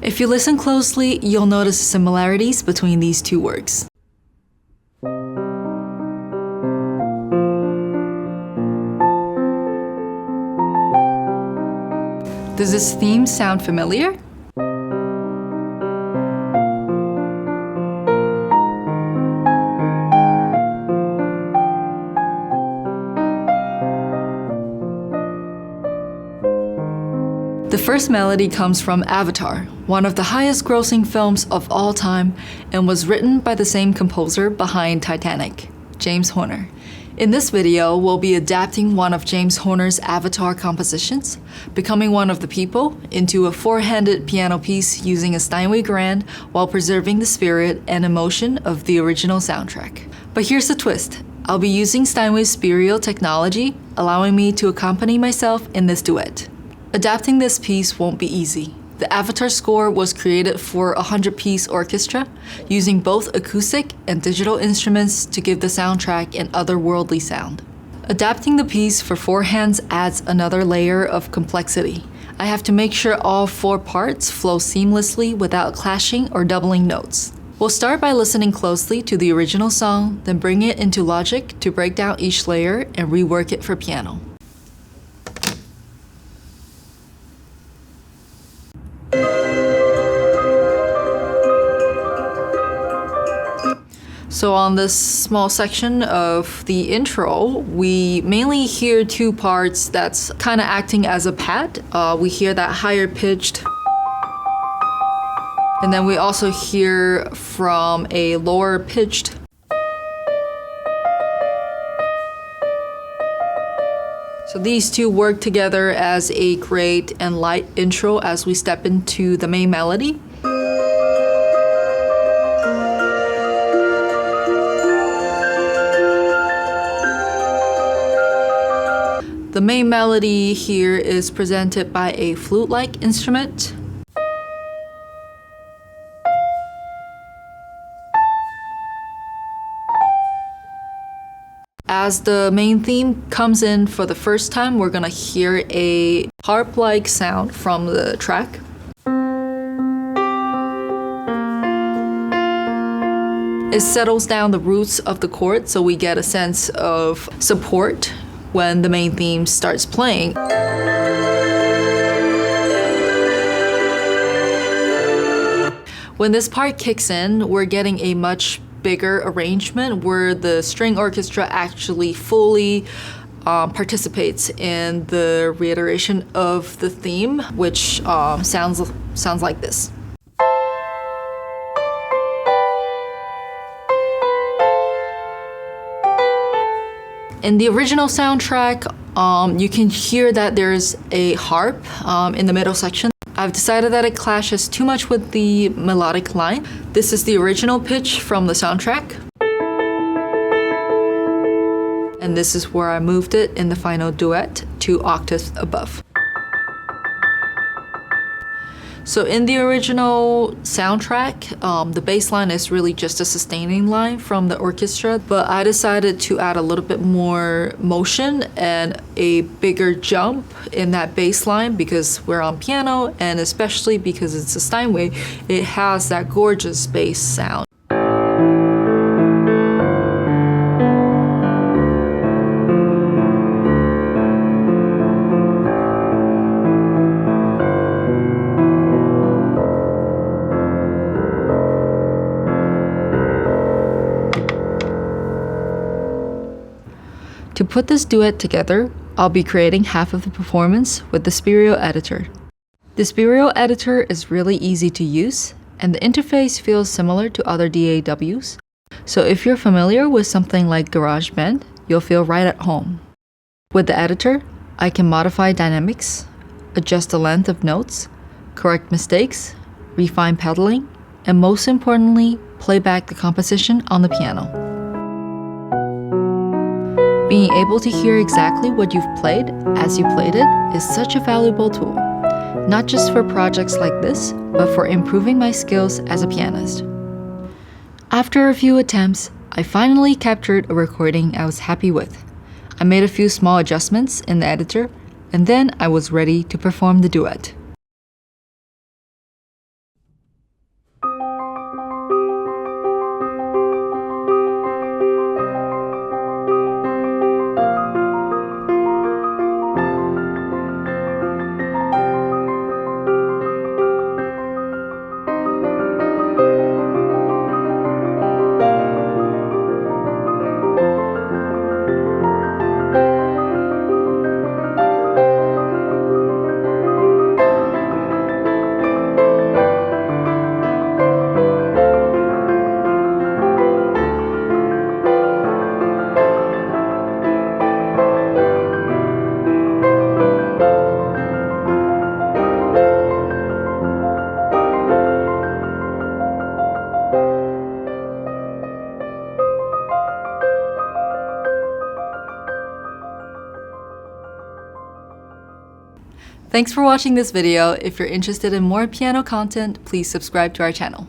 If you listen closely, you'll notice similarities between these two works. Does this theme sound familiar? The first melody comes from Avatar, one of the highest grossing films of all time, and was written by the same composer behind Titanic, James Horner. In this video, we'll be adapting one of James Horner's Avatar compositions, becoming one of the people, into a four-handed piano piece using a Steinway grand while preserving the spirit and emotion of the original soundtrack. But here's the twist. I'll be using Steinway's Spirio technology, allowing me to accompany myself in this duet. Adapting this piece won't be easy. The Avatar score was created for a 100-piece orchestra, using both acoustic and digital instruments to give the soundtrack an otherworldly sound. Adapting the piece for four hands adds another layer of complexity. I have to make sure all four parts flow seamlessly without clashing or doubling notes. We'll start by listening closely to the original song, then bring it into Logic to break down each layer and rework it for piano. So on this small section of the intro, we mainly hear two parts that's kind of acting as a pad. We hear that higher pitched. And then we also hear from a lower pitched. So these two work together as a great and light intro as we step into the main melody. The main melody here is presented by a flute-like instrument. As the main theme comes in for the first time, we're gonna hear a harp-like sound from the track. It settles down the roots of the chord, so we get a sense of support when the main theme starts playing. When this part kicks in, we're getting a much bigger arrangement where the string orchestra actually fully participates in the reiteration of the theme, which sounds like this. In the original soundtrack, you can hear that there's a harp in the middle section. I've decided that it clashes too much with the melodic line. This is the original pitch from the soundtrack. And this is where I moved it in the final duet 2 octaves above. So in the original soundtrack, the bass line is really just a sustaining line from the orchestra, but I decided to add a little bit more motion and a bigger jump in that bass line because we're on piano, and especially because it's a Steinway, it has that gorgeous bass sound. To put this duet together, I'll be creating half of the performance with the Spirio editor. The Spirio editor is really easy to use, and the interface feels similar to other DAWs. So if you're familiar with something like GarageBand, you'll feel right at home. With the editor, I can modify dynamics, adjust the length of notes, correct mistakes, refine pedaling, and most importantly, play back the composition on the piano. Being able to hear exactly what you've played as you played it is such a valuable tool, not just for projects like this, but for improving my skills as a pianist. After a few attempts, I finally captured a recording I was happy with. I made a few small adjustments in the editor, and then I was ready to perform the duet. Thanks for watching this video. If you're interested in more piano content, please subscribe to our channel.